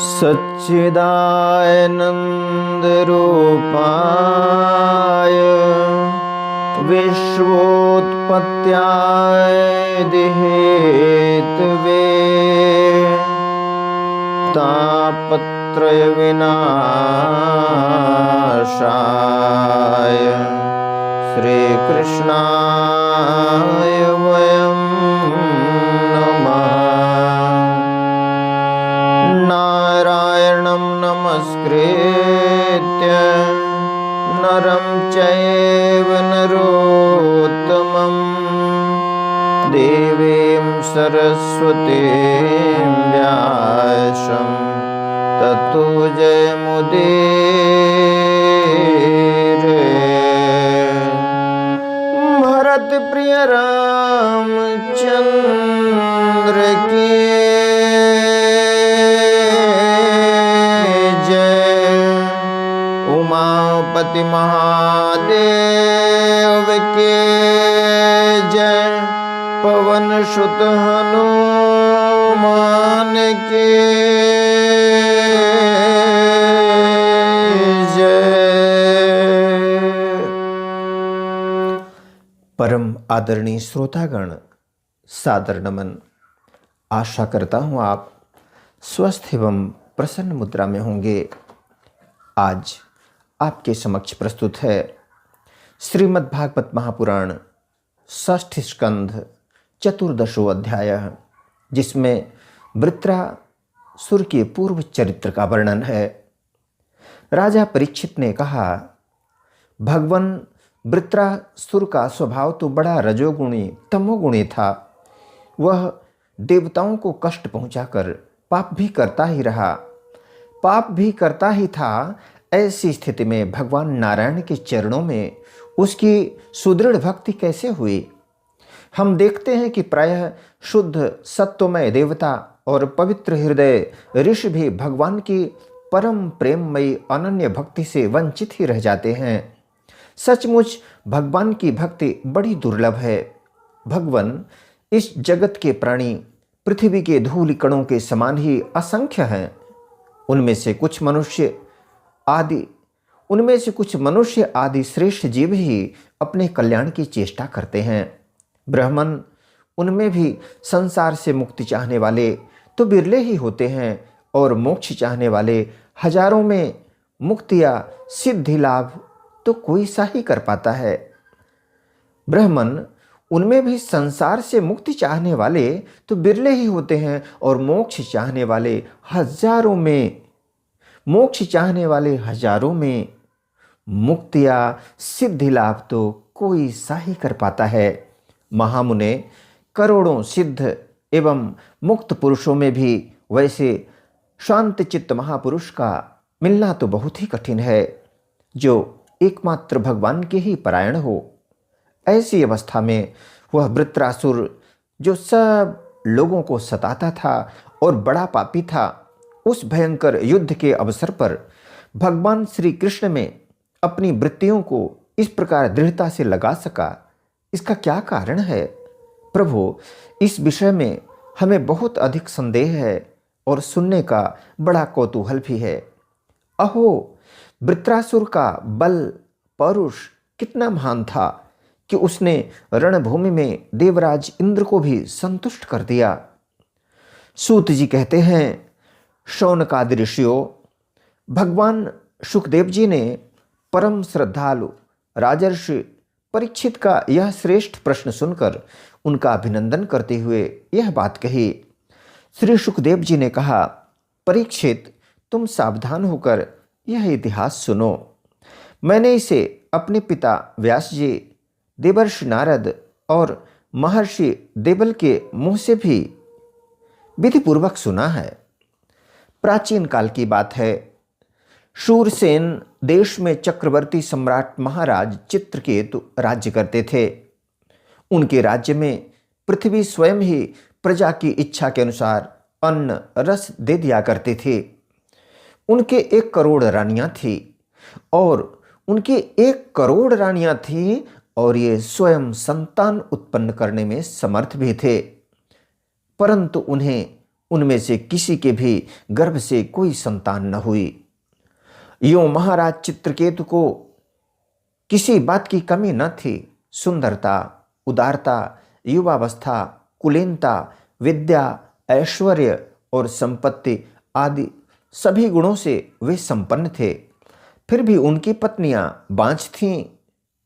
सच्चिदानन्दरूपाय विश्वोत्पत्त्यादिहेतवे तापत्रयविनाशाय श्रीकृष्णाय वयं नमः। नारायणं नमस्कृत्य नरं चैव नरोत्तमं देवीं सरस्वतीं व्यासं ततो जयमुदीरये। भरत प्रिय रामचंद्र की उमापति महादेव के जय। पवन सुत हनुमान के जय। परम आदरणीय श्रोतागण, सादर नमन। आशा करता हूँ आप स्वस्थ एवं प्रसन्न मुद्रा में होंगे। आज आपके समक्ष प्रस्तुत है श्रीमद् भागवत महापुराण षष्ठ स्कंध चतुर्दशो अध्याय, जिसमें वृत्रासुर के पूर्व चरित्र का वर्णन है। राजा परीक्षित ने कहा, भगवान वृत्रासुर का स्वभाव तो बड़ा रजोगुणी तमोगुणी था। वह देवताओं को कष्ट पहुंचाकर पाप भी करता ही रहा, पाप भी करता ही था। ऐसी स्थिति में भगवान नारायण के चरणों में उसकी सुदृढ़ भक्ति कैसे हुई? हम देखते हैं कि प्रायः शुद्ध सत्वमय देवता और पवित्र हृदय ऋषि भी भगवान की परम प्रेममयी अनन्य भक्ति से वंचित ही रह जाते हैं। सचमुच भगवान की भक्ति बड़ी दुर्लभ है। भगवान इस जगत के प्राणी पृथ्वी के धूल कणों के समान ही असंख्य हैं। उनमें से कुछ मनुष्य आदि श्रेष्ठ जीव ही अपने कल्याण की चेष्टा करते हैं। ब्राह्मण उनमें भी संसार से मुक्ति चाहने वाले तो बिरले ही होते हैं, और मोक्ष चाहने वाले हजारों में मुक्ति या सिद्धि लाभ तो कोई सा ही कर पाता है। ब्राह्मण उनमें भी संसार से मुक्ति चाहने वाले तो बिरले ही होते हैं, और मोक्ष चाहने वाले हजारों में मुक्ति या सिद्धि लाभ तो कोई सा ही कर पाता है। महामुने करोड़ों सिद्ध एवं मुक्त पुरुषों में भी वैसे शांत चित्त महापुरुष का मिलना तो बहुत ही कठिन है, जो एकमात्र भगवान के ही परायण हो। ऐसी अवस्था में वह वृत्रासुर, जो सब लोगों को सताता था और बड़ा पापी था, उस भयंकर युद्ध के अवसर पर भगवान श्री कृष्ण में अपनी वृत्तियों को इस प्रकार दृढ़ता से लगा सका। इसका क्या कारण है? प्रभु, इस विषय में हमें बहुत अधिक संदेह है और सुनने का बड़ा कौतूहल भी है। अहो, वृत्रासुर का बल पौरुष कितना महान था कि उसने रणभूमि में देवराज इंद्र को भी संतुष्ट कर दिया। सूत जी कहते हैं, शौनकादि ऋषियों, भगवान सुखदेव जी ने परम श्रद्धालु राजर्षि परीक्षित का यह श्रेष्ठ प्रश्न सुनकर उनका अभिनंदन करते हुए यह बात कही। श्री सुखदेव जी ने कहा, परीक्षित, तुम सावधान होकर यह इतिहास सुनो। मैंने इसे अपने पिता व्यास जी, देवर्षि नारद और महर्षि देवल के मुंह से भी विधिपूर्वक सुना है। प्राचीन काल की बात है। शूरसेन देश में चक्रवर्ती सम्राट महाराज चित्रकेतु राज्य करते थे। उनके राज्य में पृथ्वी स्वयं ही प्रजा की इच्छा के अनुसार अन्न रस दे दिया करते थे। उनके 1 करोड़ रानियां थी, और ये स्वयं संतान उत्पन्न करने में समर्थ भी थे, परंतु उन्हें उनमें से किसी के भी गर्भ से कोई संतान न हुई। यूं महाराज चित्रकेतु को किसी बात की कमी न थी। सुंदरता, उदारता, युवावस्था, कुलीनता, विद्या, ऐश्वर्य और संपत्ति आदि सभी गुणों से वे संपन्न थे। फिर भी उनकी पत्नियां बांझ थीं,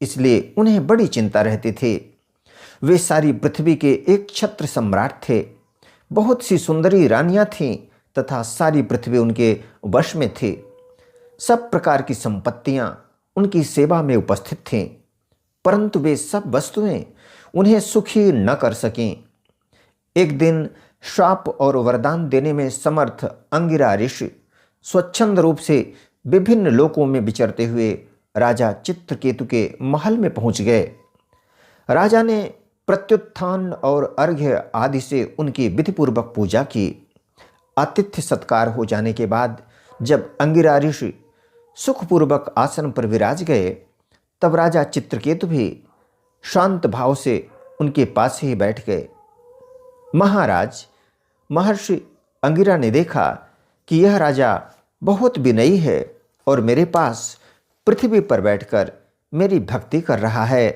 इसलिए उन्हें बड़ी चिंता रहती थी। वे सारी पृथ्वी के एक छत्र सम्राट थे। बहुत सी सुंदरी रानियां थीं तथा सारी पृथ्वी उनके वश में थी। सब प्रकार की संपत्तियां उनकी सेवा में उपस्थित थीं, परंतु वे सब वस्तुएं उन्हें सुखी न कर सकीं। एक दिन श्राप और वरदान देने में समर्थ अंगिरा ऋषि स्वच्छंद रूप से विभिन्न लोकों में विचरते हुए राजा चित्रकेतु के महल में पहुंच गए। राजा ने प्रत्युत्थान और अर्घ्य आदि से उनकी विधिपूर्वक पूजा की। आतिथ्य सत्कार हो जाने के बाद जब अंगिरा ऋषि सुखपूर्वक आसन पर विराज गए, तब राजा चित्रकेतु भी शांत भाव से उनके पास ही बैठ गए। महाराज, महर्षि अंगिरा ने देखा कि यह राजा बहुत विनयी है और मेरे पास पृथ्वी पर बैठकर मेरी भक्ति कर रहा है।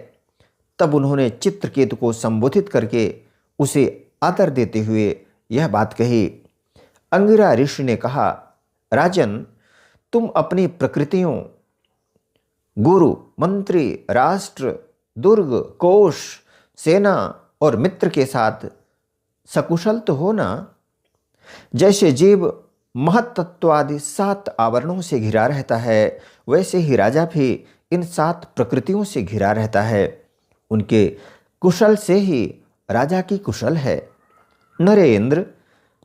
तब उन्होंने चित्रकेतु को संबोधित करके उसे आदर देते हुए यह बात कही। अंगिरा ऋषि ने कहा, राजन, तुम अपनी प्रकृतियों, गुरु, मंत्री, राष्ट्र, दुर्ग, कोश, सेना और मित्र के साथ सकुशल तो हो ना? जैसे जीव महत्त्वादि 7 आवरणों से घिरा रहता है, वैसे ही राजा भी इन 7 प्रकृतियों से घिरा रहता है। उनके कुशल से ही राजा की कुशल है। नरेंद्र,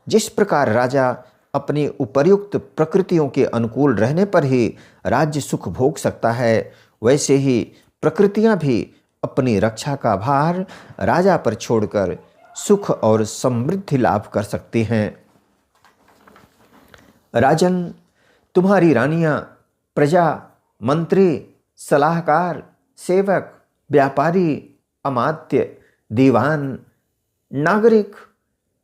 जिस प्रकार राजा अपनी उपर्युक्त प्रकृतियों के अनुकूल रहने पर ही राज्य सुख भोग सकता है, वैसे ही प्रकृतियां भी अपनी रक्षा का भार राजा पर छोड़कर सुख और समृद्धि लाभ कर सकती हैं। राजन, तुम्हारी रानियां प्रजा, मंत्री, सलाहकार, सेवक, व्यापारी, अमात्य, दीवान, नागरिक,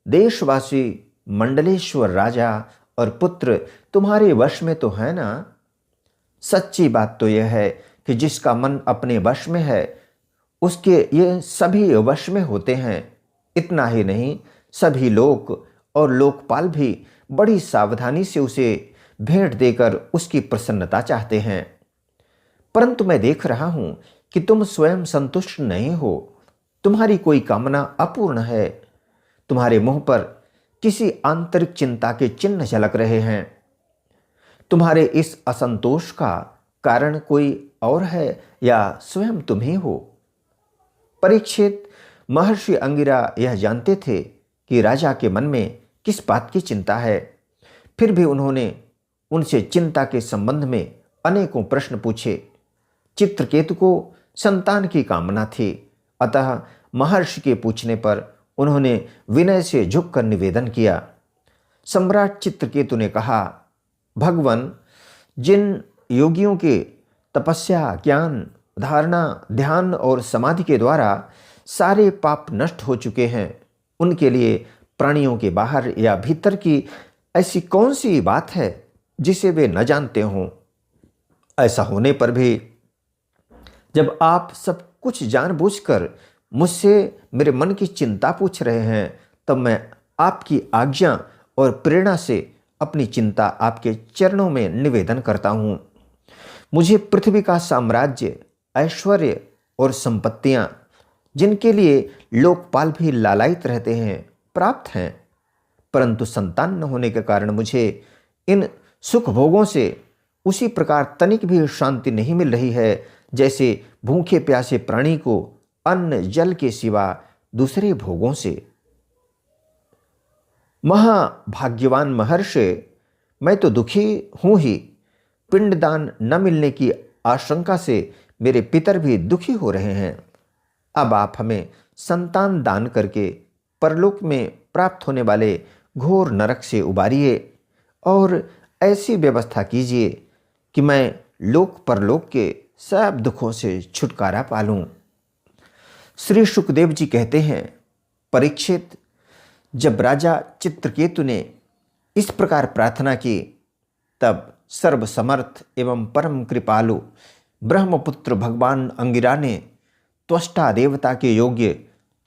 देशवासी, मंडलेश्वर राजा और पुत्र तुम्हारे वश में तो है ना? सच्ची बात तो यह है कि जिसका मन अपने वश में है उसके ये सभी वश में होते हैं। इतना ही नहीं, सभी लोक और लोकपाल भी बड़ी सावधानी से उसे भेंट देकर उसकी प्रसन्नता चाहते हैं। परंतु मैं देख रहा हूं कि तुम स्वयं संतुष्ट नहीं हो। तुम्हारी कोई कामना अपूर्ण है। तुम्हारे मुंह पर किसी आंतरिक चिंता के चिन्ह झलक रहे हैं। तुम्हारे इस असंतोष का कारण कोई और है या स्वयं तुम ही हो? परीक्षित, महर्षि अंगिरा यह जानते थे कि राजा के मन में किस बात की चिंता है। फिर भी उन्होंने उनसे चिंता के संबंध में अनेकों प्रश्न पूछे। चित्रकेतु को संतान की कामना थी, अतः महर्षि के पूछने पर उन्होंने विनय से झुककर निवेदन किया। सम्राट चित्रकेतु ने कहा, भगवान, जिन योगियों के तपस्या, ज्ञान, धारणा, ध्यान और समाधि के द्वारा सारे पाप नष्ट हो चुके हैं, उनके लिए प्राणियों के बाहर या भीतर की ऐसी कौन सी बात है जिसे वे न जानते हों? ऐसा होने पर भी जब आप सब कुछ जानबूझकर मुझसे मेरे मन की चिंता पूछ रहे हैं, तब मैं आपकी आज्ञा और प्रेरणा से अपनी चिंता आपके चरणों में निवेदन करता हूँ। मुझे पृथ्वी का साम्राज्य, ऐश्वर्य और संपत्तियां, जिनके लिए लोकपाल भी लालायित रहते हैं, प्राप्त हैं, परंतु संतान न होने के कारण मुझे इन सुख भोगों से उसी प्रकार तनिक भी शांति नहीं मिल रही है जैसे भूखे प्यासे प्राणी को अन्न जल के सिवा दूसरे भोगों से। महाभाग्यवान महर्षि, मैं तो दुखी हूं ही। पिंडदान न मिलने की आशंका से मेरे पितर भी दुखी हो रहे हैं। अब आप हमें संतान दान करके परलोक में प्राप्त होने वाले घोर नरक से उबारिए और ऐसी व्यवस्था कीजिए कि मैं लोक परलोक के सब दुखों से छुटकारा पालूं। श्री सुखदेव जी कहते हैं, परीक्षित, जब राजा चित्रकेतु ने इस प्रकार प्रार्थना की, तब सर्वसमर्थ एवं परम कृपालु ब्रह्मपुत्र भगवान अंगिरा ने त्वष्टा देवता के योग्य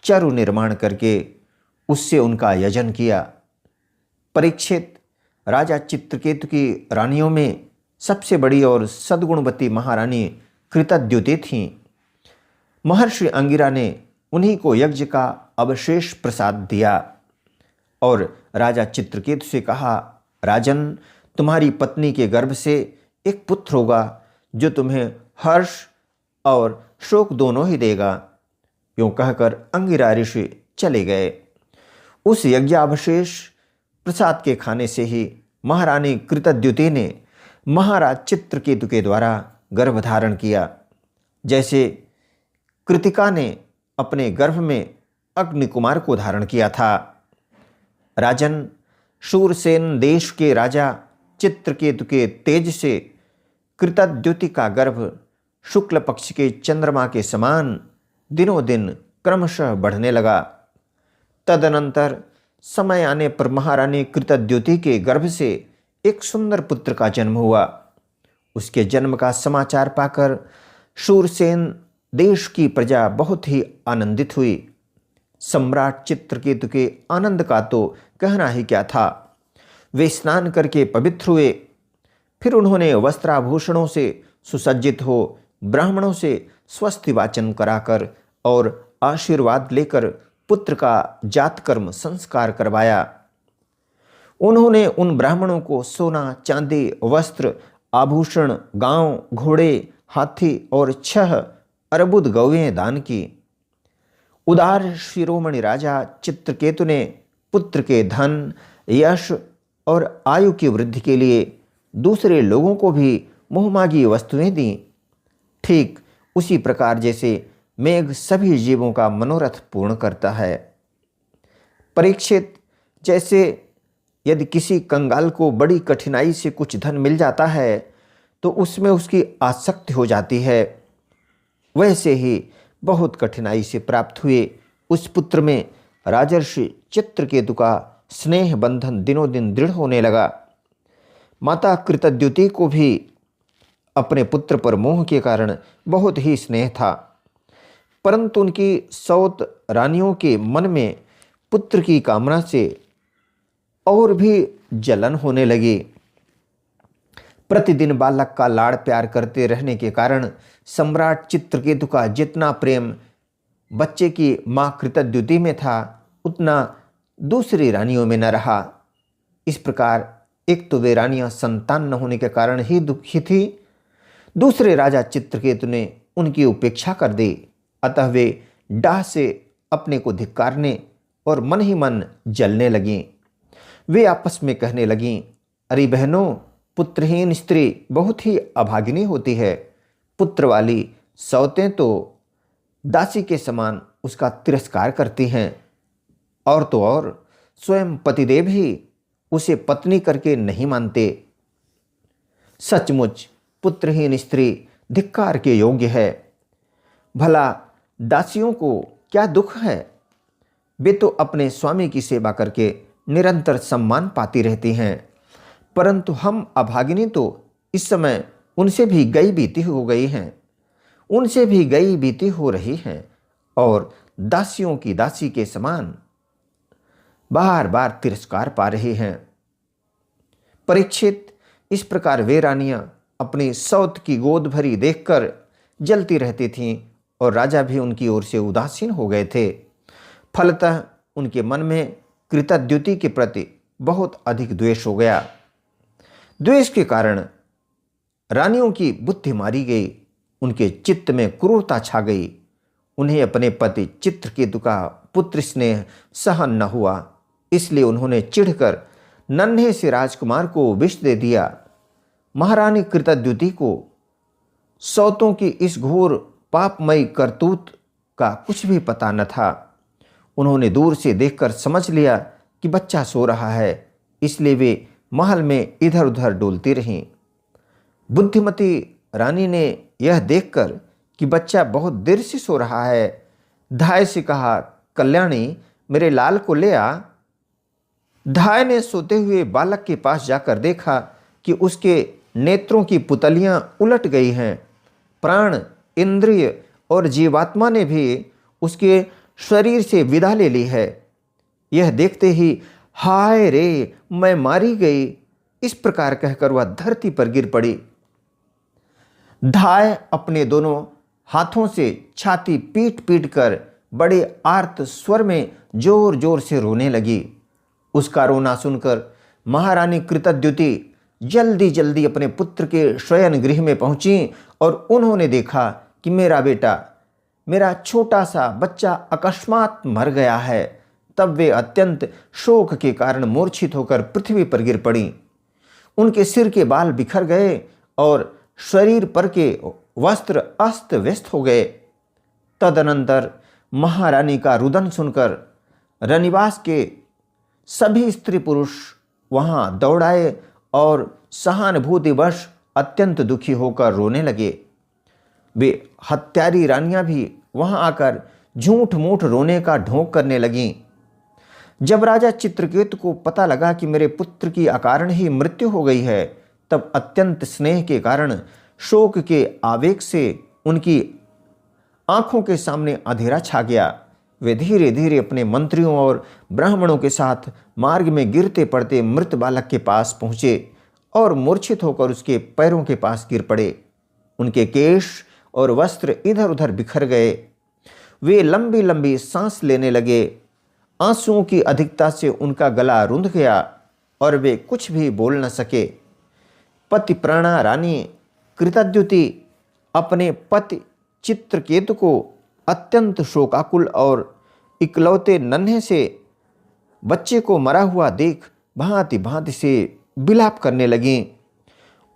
चरु निर्माण करके उससे उनका यजन किया। परीक्षित, राजा चित्रकेतु की रानियों में सबसे बड़ी और सद्गुणवती महारानी कृतद्युति थीं। महर्षि अंगिरा ने उन्हीं को यज्ञ का अवशेष प्रसाद दिया और राजा चित्रकेतु से कहा, राजन, तुम्हारी पत्नी के गर्भ से एक पुत्र होगा जो तुम्हें हर्ष और शोक दोनों ही देगा। यूं कहकर अंगिरा ऋषि चले गए। उस यज्ञावशेष प्रसाद के खाने से ही महारानी कृतद्युति ने महाराज चित्रकेतु के द्वारा गर्भ धारण किया, जैसे कृतिका ने अपने गर्भ में अग्निकुमार को धारण किया था। राजन, शूरसेन देश के राजा चित्रकेतु के तेज से कृतद्युति का गर्भ शुक्ल पक्ष के चंद्रमा के समान दिनों दिन क्रमशः बढ़ने लगा। तदनंतर समय आने पर महारानी कृतद्युति के गर्भ से एक सुंदर पुत्र का जन्म हुआ। उसके जन्म का समाचार पाकर शूरसेन देश की प्रजा बहुत ही आनंदित हुई। सम्राट चित्रकेतु के आनंद का तो कहना ही क्या था। वे स्नान करके पवित्र हुए। फिर उन्होंने वस्त्राभूषणों से सुसज्जित हो ब्राह्मणों से स्वस्ति वाचन कराकर और आशीर्वाद लेकर पुत्र का जातकर्म संस्कार करवाया। उन्होंने उन ब्राह्मणों को सोना, चांदी, वस्त्र, आभूषण, गांव, घोड़े, हाथी और 6 अर्बुद गौवें दान की। उदार शिरोमणि राजा चित्रकेतु ने पुत्र के धन, यश और आयु की वृद्धि के लिए दूसरे लोगों को भी मोहमागी वस्तुएं दी। ठीक उसी प्रकार जैसे मेघ सभी जीवों का मनोरथ पूर्ण करता है। परीक्षित, जैसे यदि किसी कंगाल को बड़ी कठिनाई से कुछ धन मिल जाता है तो उसमें उसकी आसक्ति हो जाती है, वैसे ही बहुत कठिनाई से प्राप्त हुए उस पुत्र में राजर्षि चित्रकेतु का स्नेह बंधन दिनों दिन दृढ़ होने लगा। माता कृतद्युति को भी अपने पुत्र पर मोह के कारण बहुत ही स्नेह था, परंतु उनकी सौत रानियों के मन में पुत्र की कामना से और भी जलन होने लगी। प्रतिदिन बालक का लाड़ प्यार करते रहने के कारण सम्राट चित्रकेतु का जितना प्रेम बच्चे की मां कृतद्युति में था उतना दूसरी रानियों में न रहा। इस प्रकार एक तो वे रानियां संतान न होने के कारण ही दुखी थी, दूसरे राजा चित्रकेतु ने उनकी उपेक्षा कर दी। अतः वे डाह से अपने को धिक्कारने और मन ही मन जलने लगीं। वे आपस में कहने लगीं, अरे बहनों, पुत्रहीन स्त्री बहुत ही अभागिनी होती है। पुत्र वाली सौतें तो दासी के समान उसका तिरस्कार करती हैं, और तो और स्वयं पतिदेव ही उसे पत्नी करके नहीं मानते। सचमुच पुत्रहीन स्त्री धिक्कार के योग्य है। भला दासियों को क्या दुख है? वे तो अपने स्वामी की सेवा करके निरंतर सम्मान पाती रहती हैं, परंतु हम अभागिनी तो इस समय उनसे भी गई बीती हो गई हैं, उनसे भी गई बीती हो रही हैं और दासियों की दासी के समान बार बार तिरस्कार पा रही हैं। परीक्षित, इस प्रकार वे रानियां अपनी सौत की गोद भरी देखकर जलती रहती थीं और राजा भी उनकी ओर से उदासीन हो गए थे। फलतः उनके मन में कृतद्युति के प्रति बहुत अधिक द्वेष हो गया। द्वेष के कारण रानियों की बुद्धि मारी गई, उनके चित्त में क्रूरता छा गई। उन्हें अपने पति चित्रकेतु का पुत्र स्नेह सहन न हुआ, इसलिए उन्होंने चिढ़कर नन्हे से राजकुमार को विष दे दिया। महारानी कृतद्युति को सौतों की इस घोर पापमयी करतूत का कुछ भी पता न था। उन्होंने दूर से देखकर समझ लिया कि बच्चा सो रहा है, इसलिए वे महल में इधर उधर डोलती रहीं। बुद्धिमती रानी ने यह देखकर कि बच्चा बहुत देर से सो रहा है, धाय से कहा, कल्याणी, मेरे लाल को ले आ। धाय ने सोते हुए बालक के पास जाकर देखा कि उसके नेत्रों की पुतलियां उलट गई हैं। प्राण, इंद्रिय और जीवात्मा ने भी उसके शरीर से विदा ले ली है। यह देखते ही हाय रे, मैं मारी गई, इस प्रकार कहकर वह धरती पर गिर पड़ी। धाय अपने दोनों हाथों से छाती पीट पीट कर बड़े आर्त स्वर में जोर जोर से रोने लगी। उसका रोना सुनकर महारानी कृतद्युति जल्दी जल्दी अपने पुत्र के शयन गृह में पहुंची और उन्होंने देखा कि मेरा बेटा, मेरा छोटा सा बच्चा अकस्मात मर गया है। तब वे अत्यंत शोक के कारण मूर्छित होकर पृथ्वी पर गिर पड़ी। उनके सिर के बाल बिखर गए और शरीर पर के वस्त्र अस्त व्यस्त हो गए। तदनंतर महारानी का रुदन सुनकर रनिवास के सभी स्त्री पुरुष वहां दौड़ाए और सहानुभूतिवश अत्यंत दुखी होकर रोने लगे। वे हत्यारी रानियां भी वहां आकर झूठ मूठ रोने का ढोंग करने लगीं। जब राजा चित्रकेतु को पता लगा कि मेरे पुत्र की अकारण ही मृत्यु हो गई है, तब अत्यंत स्नेह के कारण शोक के आवेग से उनकी आंखों के सामने अंधेरा छा गया। वे धीरे धीरे अपने मंत्रियों और ब्राह्मणों के साथ मार्ग में गिरते पड़ते मृत बालक के पास पहुंचे और मूर्छित होकर उसके पैरों के पास गिर पड़े। उनके केश और वस्त्र इधर उधर बिखर गए। वे लंबी लंबी सांस लेने लगे। आंसुओं की अधिकता से उनका गला रुंध गया और वे कुछ भी बोल न सके। पति प्राणा रानी कृतद्युति अपने पति चित्रकेतु को अत्यंत शोकाकुल और इकलौते नन्हे से बच्चे को मरा हुआ देख भांति भांति से विलाप करने लगीं।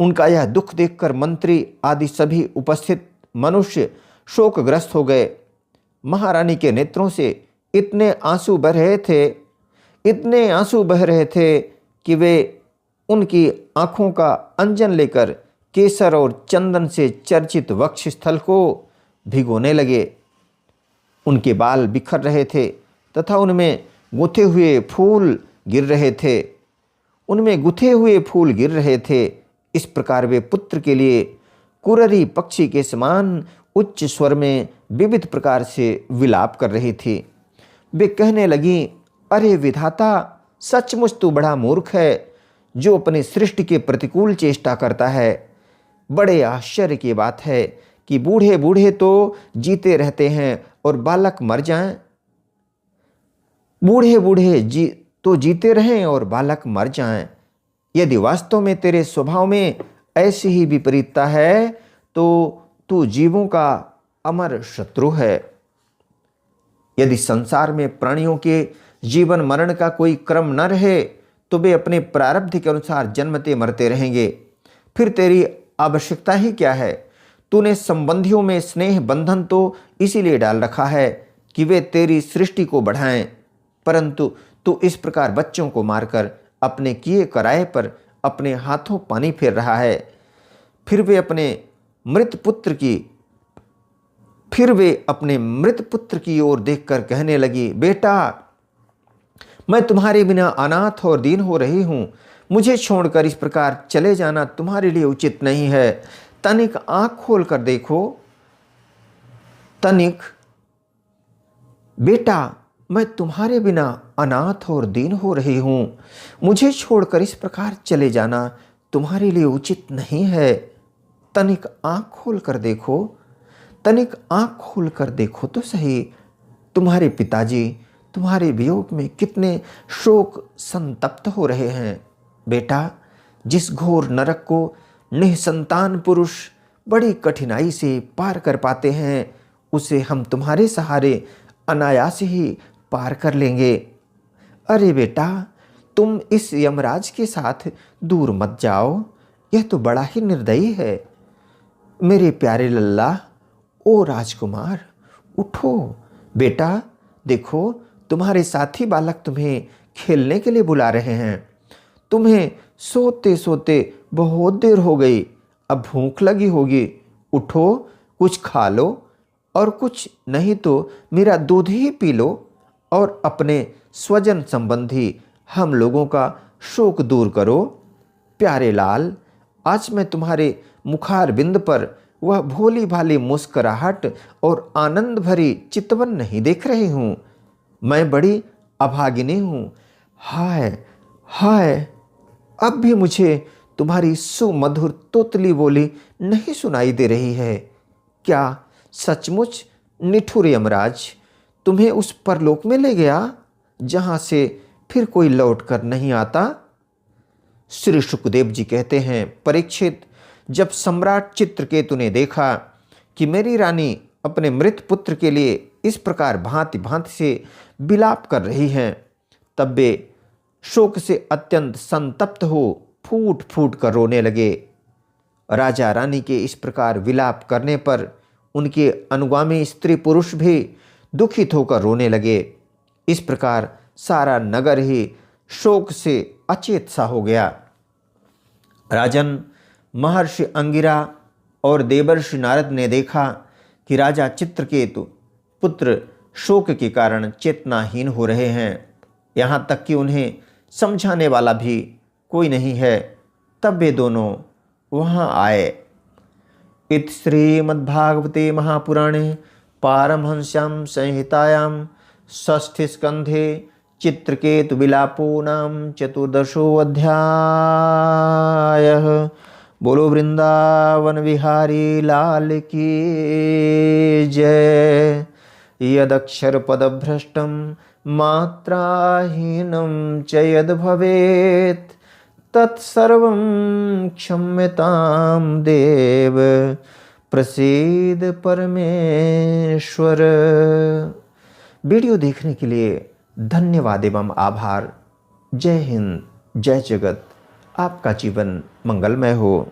उनका यह दुख देखकर मंत्री आदि सभी उपस्थित मनुष्य शोकग्रस्त हो गए। महारानी के नेत्रों से इतने आंसू बह रहे थे कि वे उनकी आंखों का अंजन लेकर केसर और चंदन से चर्चित वक्षस्थल को भिगोने लगे। उनके बाल बिखर रहे थे तथा उनमें गुथे हुए फूल गिर रहे थे। इस प्रकार वे पुत्र के लिए कुररी पक्षी के समान उच्च स्वर में विविध प्रकार से विलाप कर रही थी। वे कहने लगी, अरे विधाता, सचमुच तू बड़ा मूर्ख है जो अपनी सृष्टि के प्रतिकूल चेष्टा करता है। बड़े आश्चर्य की बात है कि बूढ़े बूढ़े तो जीते रहते हैं और बालक मर जाएं। बूढ़े बूढ़े तो जीते रहें और बालक मर जाएं। यदि वास्तव में तेरे स्वभाव में ऐसी ही विपरीतता है तो तू जीवों का अमर शत्रु है। यदि संसार में प्राणियों के जीवन मरण का कोई क्रम न रहे तो वे अपने प्रारब्ध के अनुसार जन्मते मरते रहेंगे। फिर तेरी आवश्यकता ही क्या है? तूने संबंधियों में स्नेह बंधन तो इसीलिए डाल रखा है कि वे तेरी सृष्टि को बढ़ाएं, परंतु तू इस प्रकार बच्चों को मारकर अपने किए कराए पर अपने हाथों पानी फेर रहा है। फिर वे अपने मृत पुत्र की ओर देखकर कहने लगी, बेटा, मैं तुम्हारे बिना अनाथ और दीन हो रही हूं। मुझे छोड़कर इस प्रकार चले जाना तुम्हारे लिए उचित नहीं है। तनिक आंख खोल कर देखो। तनिक, बेटा, मैं तुम्हारे बिना अनाथ और दीन हो रही हूं। मुझे छोड़कर इस प्रकार चले जाना तुम्हारे लिए उचित नहीं है। तनिक आंख खोल कर देखो। तनिक आंख खोल कर देखो तो सही। तुम्हारे पिताजी तुम्हारे वियोग में कितने शोक संतप्त हो रहे हैं। बेटा, जिस घोर नरक को निःसंतान पुरुष बड़ी कठिनाई से पार कर पाते हैं, उसे हम तुम्हारे सहारे अनायास ही पार कर लेंगे। अरे बेटा, तुम इस यमराज के साथ दूर मत जाओ। यह तो बड़ा ही निर्दयी है। मेरे प्यारे लल्ला, ओ राजकुमार, उठो। बेटा, देखो, तुम्हारे साथी बालक तुम्हें खेलने के लिए बुला रहे हैं। तुम्हें सोते सोते बहुत देर हो गई। अब भूख लगी होगी। उठो, कुछ खा लो, और कुछ नहीं तो मेरा दूध ही पी लो और अपने स्वजन संबंधी हम लोगों का शोक दूर करो। प्यारे लाल, आज मैं तुम्हारे मुखार बिंद पर वह भोली भाली मुस्कुराहट और आनंद भरी चितवन नहीं देख रही हूँ। मैं बड़ी अभागिनी हूँ। हाय हाय, अब भी मुझे तुम्हारी सुमधुर तोतली बोली नहीं सुनाई दे रही है। क्या सचमुच निठुर यमराज तुम्हें उस परलोक में ले गया जहां से फिर कोई लौट कर नहीं आता? श्री सुखदेव जी कहते हैं, परीक्षित, जब सम्राट चित्रकेतु ने देखा कि मेरी रानी अपने मृत पुत्र के लिए इस प्रकार भांति भांति से विलाप कर रही हैं, तब वे शोक से अत्यंत संतप्त हो फूट फूट कर रोने लगे। राजा रानी के इस प्रकार विलाप करने पर उनके अनुगामी स्त्री पुरुष भी दुखित होकर रोने लगे। इस प्रकार सारा नगर ही शोक से अचेत सा हो गया। राजन, महर्षि अंगिरा और देवर्षि नारद ने देखा कि राजा चित्रकेतु पुत्र शोक के कारण चेतनाहीन हो रहे हैं, यहाँ तक कि उन्हें समझाने वाला भी कोई नहीं है। तब वे दोनों वहाँ आए। इत श्रीमद्भागवते महापुराणे पारमहंस्यां संहितायां षष्ठे स्कंधे चित्रकेतु विलापो नाम 14 अध्यायः। बोलो वृंदावन बिहारी लाल की जय। यदक्षर पदभ्रष्टं मात्राहीनं च यद् भवेत् तत्सर्वं क्षम्यतां देव प्रसीद परमेश्वर। वीडियो देखने के लिए धन्यवाद एवं आभार। जय हिंद, जय जगत। आपका जीवन मंगलमय हो।